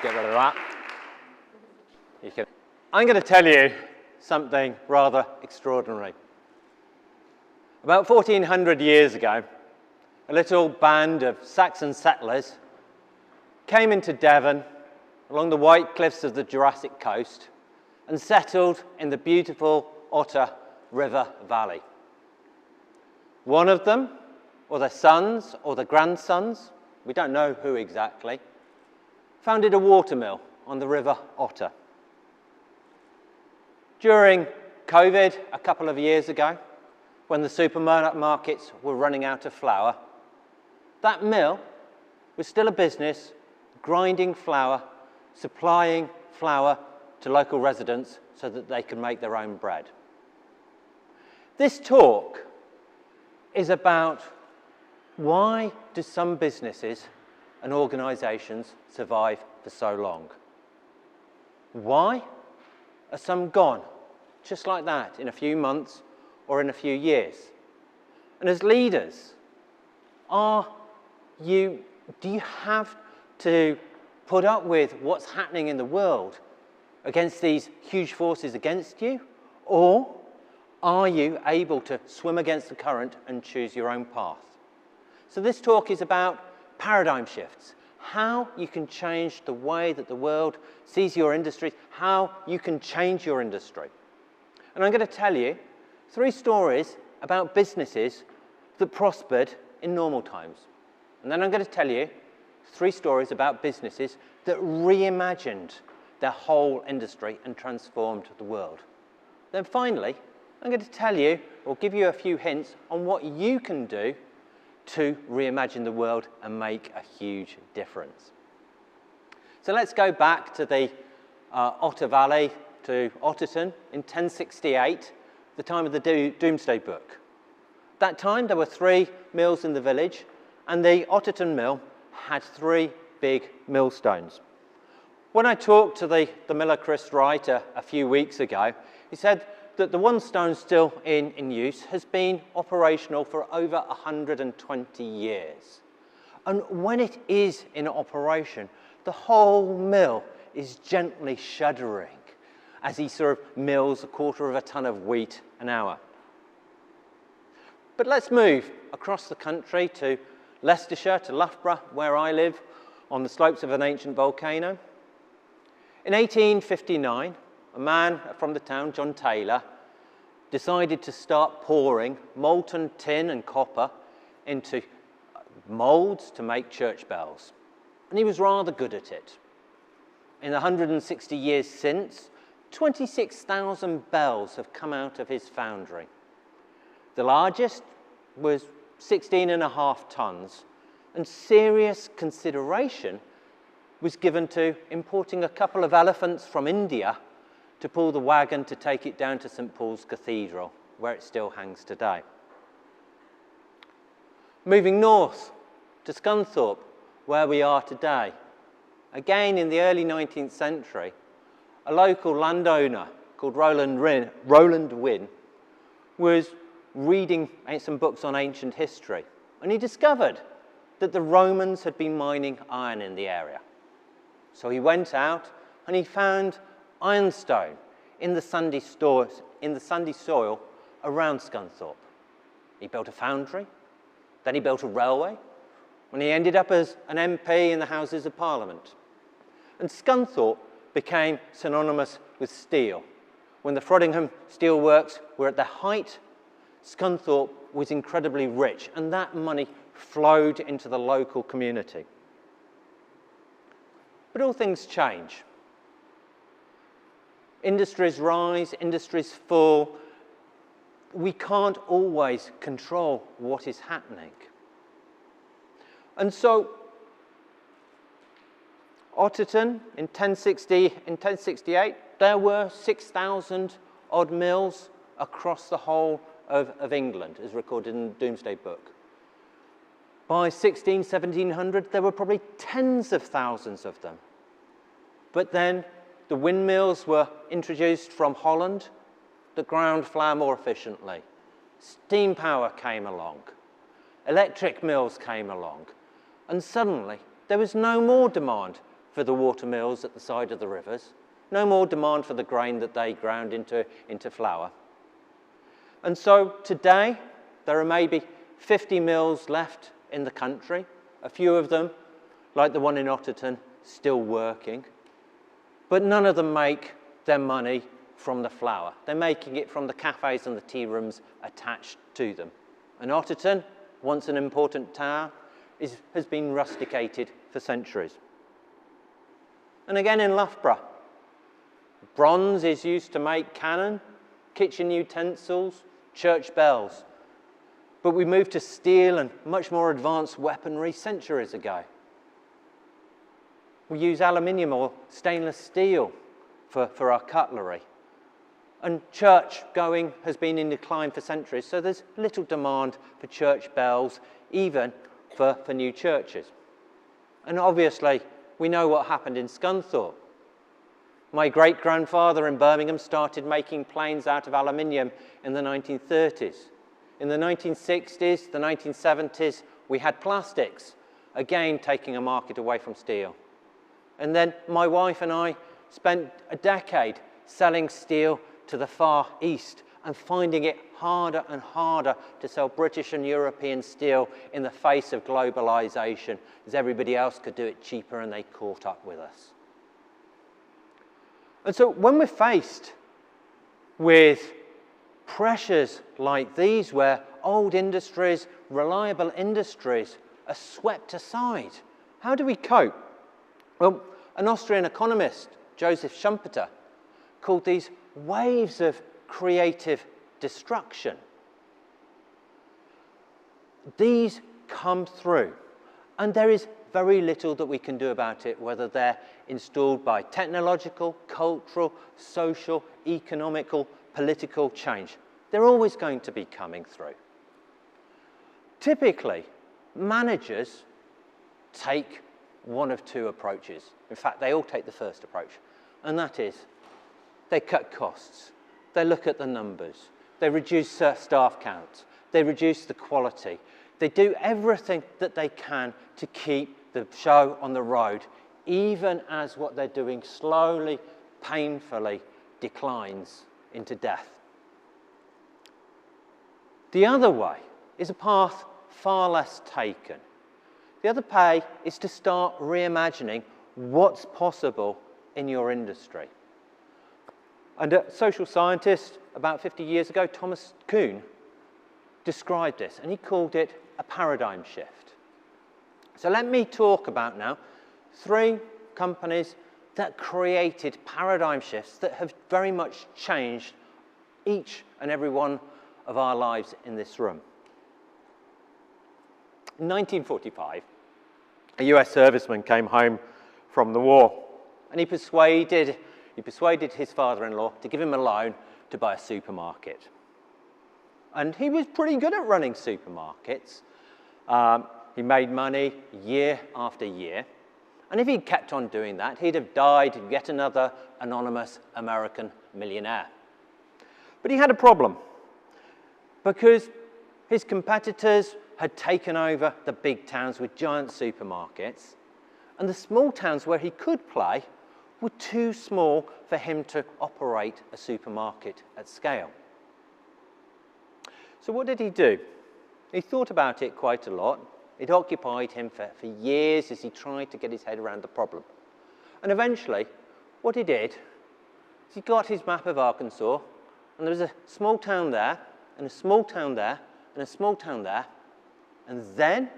Get rid of that. I'm going to tell you something rather extraordinary. About 1400 years ago, a little band of Saxon settlers came into Devon along the white cliffs of the Jurassic coast and settled in the beautiful Otter River Valley. One of them, or their sons, or their grandsons, we don't know who exactly, founded a watermill on the River Otter. During COVID, a couple of years ago, when the supermarkets were running out of flour, that mill was still a business, grinding flour, supplying flour to local residents so that they could make their own bread. This talk is about why do some businesses and organisations survive for so long? Why are some gone, just like that, in a few months or in a few years? And as leaders, do you have to put up with what's happening in the world against these huge forces against you? Or are you able to swim against the current and choose your own path? So this talk is about paradigm shifts, how you can change the way that the world sees your industry, how you can change your industry. And I'm going to tell you 3 stories about businesses that prospered in normal times. And then I'm going to tell you 3 stories about businesses that reimagined their whole industry and transformed the world. Then finally, I'm going to tell you, or give you a few hints on what you can do to reimagine the world and make a huge difference. So let's go back to the Otter Valley, to Otterton in 1068, the time of the Domesday Book. At that time, there were 3 mills in the village, and the Otterton mill had 3 big millstones. When I talked to the miller Chris Wright a few weeks ago, he said that the one stone still in use has been operational for over 120 years. And when it is in operation, the whole mill is gently shuddering as he sort of mills 1/4 of a ton of wheat an hour. But let's move across the country to Leicestershire, to Loughborough, where I live, on the slopes of an ancient volcano. In 1859, a man from the town, John Taylor, decided to start pouring molten tin and copper into moulds to make church bells. And he was rather good at it. In the 160 years since, 26,000 bells have come out of his foundry. The largest was 16.5 tons, and serious consideration was given to importing a couple of elephants from India to pull the wagon to take it down to St. Paul's Cathedral, where it still hangs today. Moving north to Scunthorpe, where we are today. Again, in the early 19th century, a local landowner called Roland Wynne was reading some books on ancient history, and he discovered that the Romans had been mining iron in the area. So he went out and he found ironstone in the sandy soil around Scunthorpe. He built a foundry, then he built a railway, and he ended up as an MP in the Houses of Parliament. And Scunthorpe became synonymous with steel. When the Frodingham steelworks were at their height, Scunthorpe was incredibly rich, and that money flowed into the local community. But all things change. Industries rise, industries fall. We can't always control what is happening. And so, Otterton in 1068, there were 6,000 odd mills across the whole of England, as recorded in the Domesday Book. By 1700, there were probably tens of thousands of them. But then the windmills were introduced from Holland that ground flour more efficiently. Steam power came along. Electric mills came along. And suddenly, there was no more demand for the water mills at the side of the rivers. No more demand for the grain that they ground into flour. And so today, there are maybe 50 mills left in the country, a few of them, like the one in Otterton, still working. But none of them make their money from the flour. They're making it from the cafes and the tea rooms attached to them. And Otterton, once an important town, has been rusticated for centuries. And again in Loughborough, bronze is used to make cannon, kitchen utensils, church bells. But we moved to steel and much more advanced weaponry centuries ago. We use aluminium or stainless steel for our cutlery. And church going has been in decline for centuries, so there's little demand for church bells, even for new churches. And obviously, we know what happened in Scunthorpe. My great-grandfather in Birmingham started making planes out of aluminium in the 1930s. In the 1960s, the 1970s, we had plastics, again taking a market away from steel. And then my wife and I spent a decade selling steel to the Far East and finding it harder and harder to sell British and European steel in the face of globalization, as everybody else could do it cheaper and they caught up with us. And so when we're faced with pressures like these, where old industries, reliable industries, are swept aside, how do we cope? Well, an Austrian economist, Joseph Schumpeter, called these waves of creative destruction. These come through, and there is very little that we can do about it, whether they're installed by technological, cultural, social, economical, political change. They're always going to be coming through. Typically, managers take one of two approaches. In fact, they all take the first approach, and that is they cut costs. They look at the numbers. They reduce staff counts. They reduce the quality. They do everything that they can to keep the show on the road, even as what they're doing slowly, painfully declines into death. The other way is a path far less taken. The other way is to start reimagining what's possible in your industry. And a social scientist about 50 years ago, Thomas Kuhn, described this, and he called it a paradigm shift. So let me talk about now 3 companies that created paradigm shifts that have very much changed each and every one of our lives in this room. In 1945, a US serviceman came home from the war, and he persuaded his father-in-law to give him a loan to buy a supermarket. And he was pretty good at running supermarkets. He made money year after year. And if he'd kept on doing that, he'd have died yet another anonymous American millionaire. But he had a problem, because his competitors had taken over the big towns with giant supermarkets, and the small towns where he could play were too small for him to operate a supermarket at scale. So what did he do? He thought about it quite a lot. It occupied him for years as he tried to get his head around the problem. And eventually, what he did is he got his map of Arkansas, and there was a small town there, and a small town there, and a small town there. And then,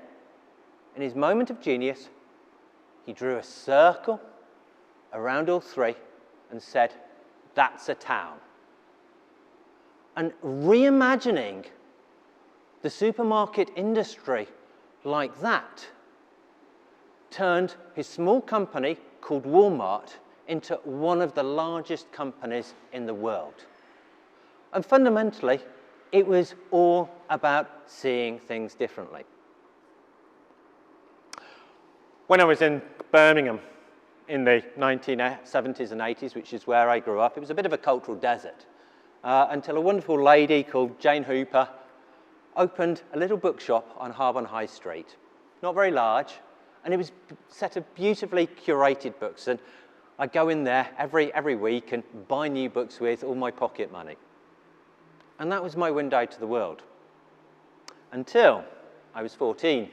in his moment of genius, he drew a circle around all 3 and said, that's a town. And reimagining the supermarket industry like that turned his small company called Walmart into one of the largest companies in the world. And fundamentally, it was all about seeing things differently. When I was in Birmingham in the 1970s and 80s, which is where I grew up, it was a bit of a cultural desert, until a wonderful lady called Jane Hooper opened a little bookshop on Harborne High Street. Not very large, And it was a set of beautifully curated books. And I'd go in there every week and buy new books with all my pocket money. And that was my window to the world. Until I was 14,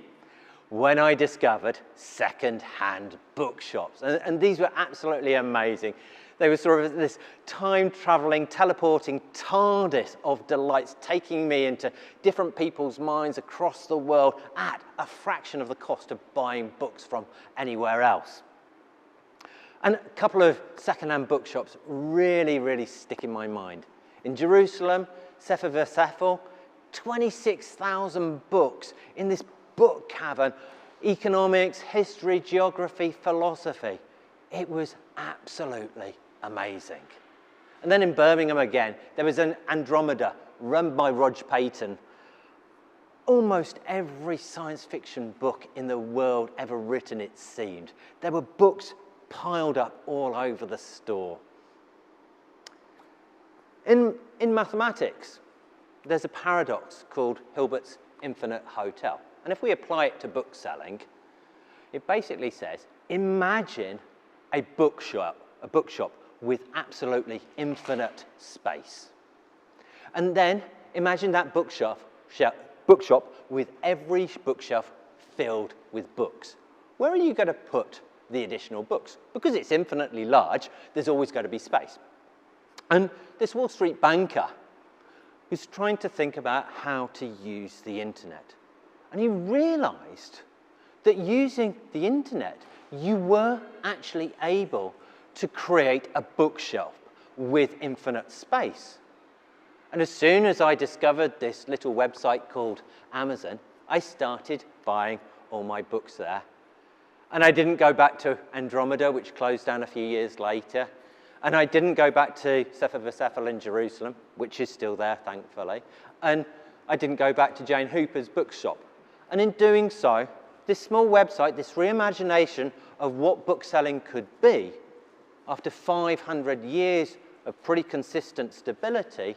when I discovered second-hand bookshops. And these were absolutely amazing. They were sort of this time-traveling, teleporting TARDIS of delights, taking me into different people's minds across the world at a fraction of the cost of buying books from anywhere else. And a couple of second-hand bookshops really, really stick in my mind. In Jerusalem, Sefer v'Sefer, 26,000 books in this book cavern, economics, history, geography, philosophy. It was absolutely amazing. And then in Birmingham again, there was an Andromeda run by Roger Payton. Almost every science fiction book in the world ever written, it seemed. There were books piled up all over the store. In mathematics, there's a paradox called Hilbert's infinite hotel. And if we apply it to book selling, it basically says, imagine a bookshop with absolutely infinite space. And then imagine that bookshop with every bookshelf filled with books. Where are you going to put the additional books? Because it's infinitely large, there's always going to be space. And this Wall Street banker was trying to think about how to use the internet. And he realized that using the internet, you were actually able to create a bookshelf with infinite space. And as soon as I discovered this little website called Amazon, I started buying all my books there. And I didn't go back to Andromeda, which closed down a few years later. And I didn't go back to Sefer v'Sefer in Jerusalem, which is still there, thankfully. And I didn't go back to Jane Hooper's bookshop. And in doing so, this small website, this reimagination of what bookselling could be, after 500 years of pretty consistent stability,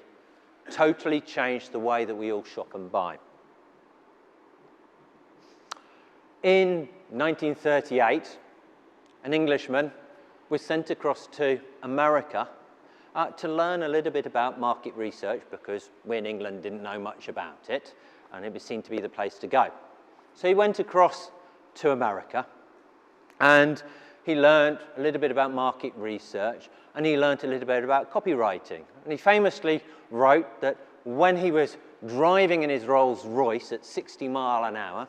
totally changed the way that we all shop and buy. In 1938, an Englishman was sent across to America to learn a little bit about market research, because we in England didn't know much about it, and it seemed to be the place to go. So he went across to America, and he learned a little bit about market research, and he learned a little bit about copywriting. And he famously wrote that when he was driving in his Rolls Royce at 60 miles an hour,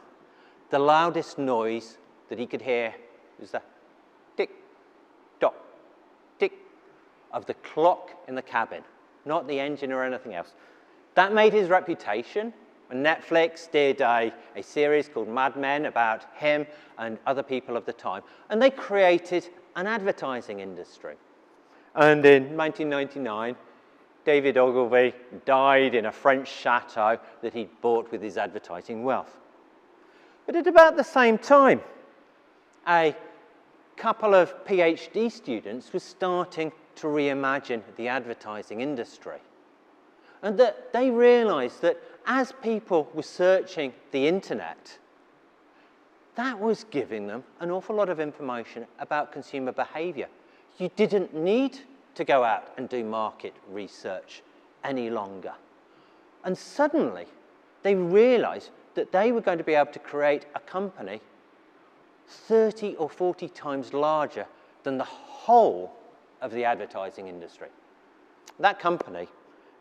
the loudest noise that he could hear was the tick-tock, tick of the clock in the cabin, not the engine or anything else. That made his reputation. And Netflix did a series called Mad Men about him and other people of the time. And they created an advertising industry. And in 1999, David Ogilvy died in a French chateau that he'd bought with his advertising wealth. But at about the same time, a couple of PhD students were starting to reimagine the advertising industry. And that they realized that as people were searching the internet, that was giving them an awful lot of information about consumer behavior. You didn't need to go out and do market research any longer. And suddenly, they realized that they were going to be able to create a company 30 or 40 times larger than the whole of the advertising industry. That company,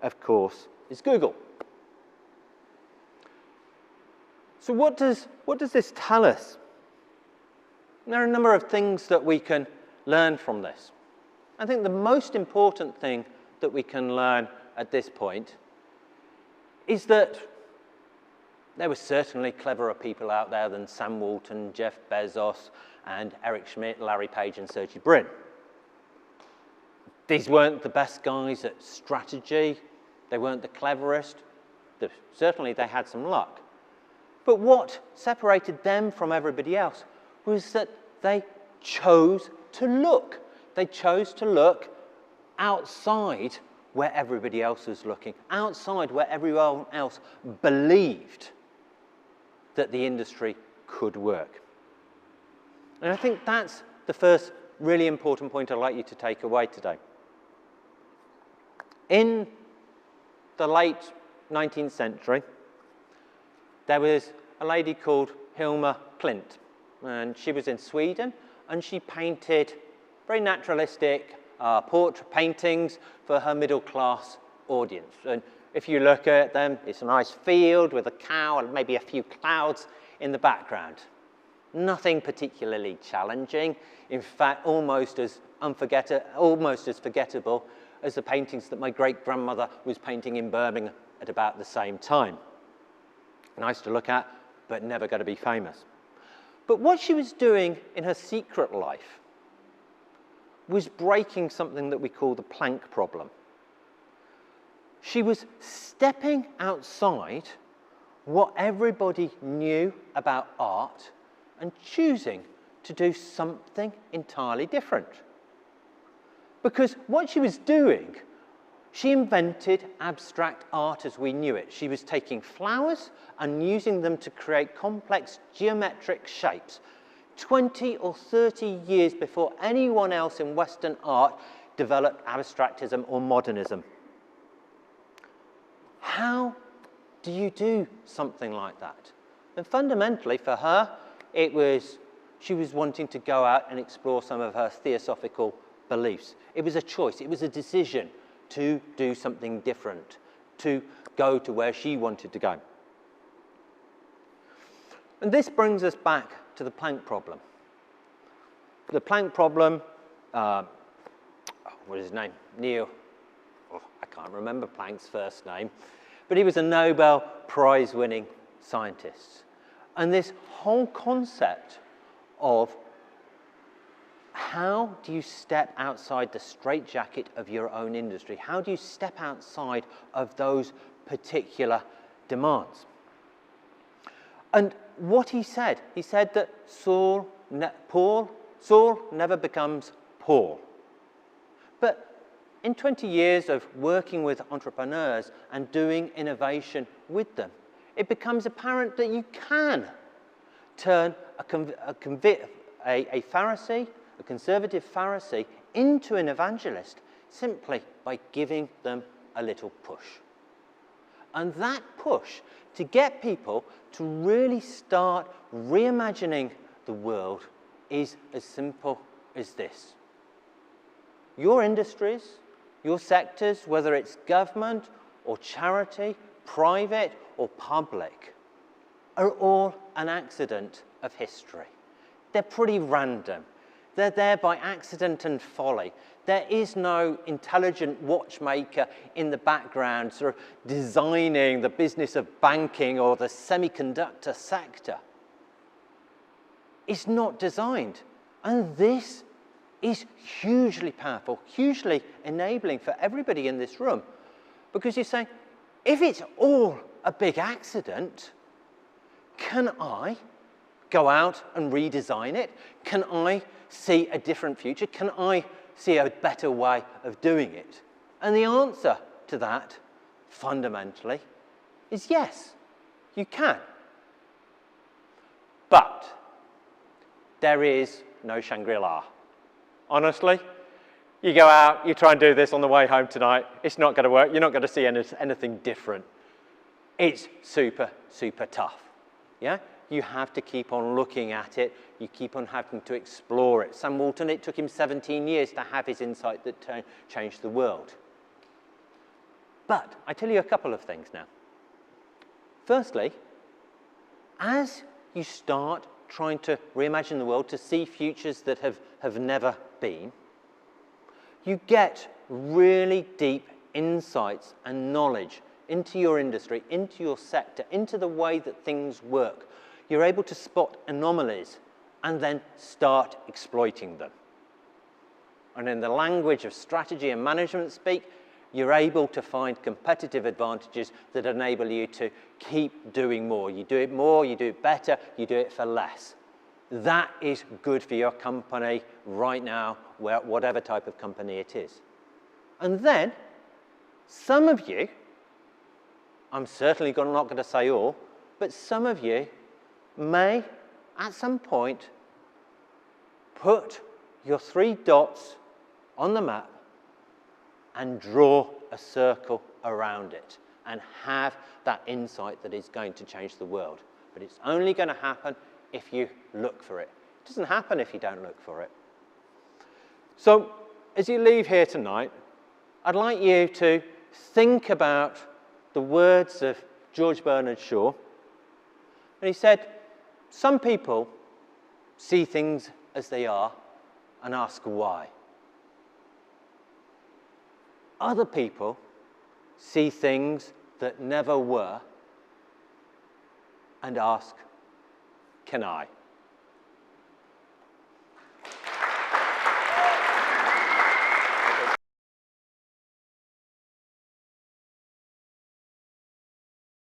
of course, is Google. So what does this tell us? There are a number of things that we can learn from this. I think the most important thing that we can learn at this point is that there were certainly cleverer people out there than Sam Walton, Jeff Bezos, and Eric Schmidt, Larry Page, and Sergey Brin. These weren't the best guys at strategy. They weren't the cleverest. Certainly they had some luck. But what separated them from everybody else was that they chose to look. They chose to look outside where everybody else was looking, outside where everyone else believed that the industry could work. And I think that's the first really important point I'd like you to take away today. In the late 19th century, there was a lady called Hilma Klint, and she was in Sweden, and she painted very naturalistic portrait paintings for her middle-class audience. And if you look at them, it's a nice field with a cow and maybe a few clouds in the background. Nothing particularly challenging. In fact, almost as forgettable as the paintings that my great-grandmother was painting in Birmingham at about the same time. Nice to look at, but never going to be famous. But what she was doing in her secret life was breaking something that we call the plank problem. She was stepping outside what everybody knew about art and choosing to do something entirely different. Because what she was doing, she invented abstract art as we knew it. She was taking flowers and using them to create complex geometric shapes 20 or 30 years before anyone else in Western art developed abstractism or modernism. How do you do something like that? And fundamentally for her, she was wanting to go out and explore some of her theosophical beliefs. It was a choice, it was a decision to do something different, to go to where she wanted to go. And this brings us back to the plank problem. The plank problem, what is his name? Neil, I can't remember Planck's first name, but he was a Nobel Prize-winning scientist. And this whole concept of how do you step outside the straitjacket of your own industry? How do you step outside of those particular demands? And what he said that Saul never becomes Paul. But in 20 years of working with entrepreneurs and doing innovation with them, it becomes apparent that you can turn a Pharisee, a conservative Pharisee, into an evangelist simply by giving them a little push. And that push to get people to really start reimagining the world is as simple as this. Your industries, your sectors, whether it's government or charity, private or public, are all an accident of history. They're pretty random. They're there by accident and folly. There is no intelligent watchmaker in the background sort of designing the business of banking or the semiconductor sector. It's not designed. And this is hugely powerful, hugely enabling for everybody in this room. Because you're saying, if it's all a big accident, can I go out and redesign it? Can I see a different future? Can I see a better way of doing it? And the answer to that, fundamentally, is yes, you can. But there is no Shangri-La. Honestly, you go out, you try and do this on the way home tonight, it's not going to work, you're not going to see anything different. It's super, super tough. Yeah? You have to keep on looking at it. You keep on having to explore it. Sam Walton, it took him 17 years to have his insight that changed the world. But I tell you a couple of things now. Firstly, as you start trying to reimagine the world, to see futures that have never been, you get really deep insights and knowledge into your industry, into your sector, into the way that things work. You're able to spot anomalies and then start exploiting them. And in the language of strategy and management speak, you're able to find competitive advantages that enable you to keep doing more. You do it more, you do it better, you do it for less. That is good for your company right now, whatever type of company it is. And then, some of you, I'm certainly not going to say all, but some of you may, at some point, put your 3 dots on the map and draw a circle around it and have that insight that is going to change the world. But it's only going to happen if you look for it. It doesn't happen if you don't look for it. So, as you leave here tonight, I'd like you to think about the words of George Bernard Shaw. And he said, some people see things as they are and ask why. Other people see things that never were and ask, can I?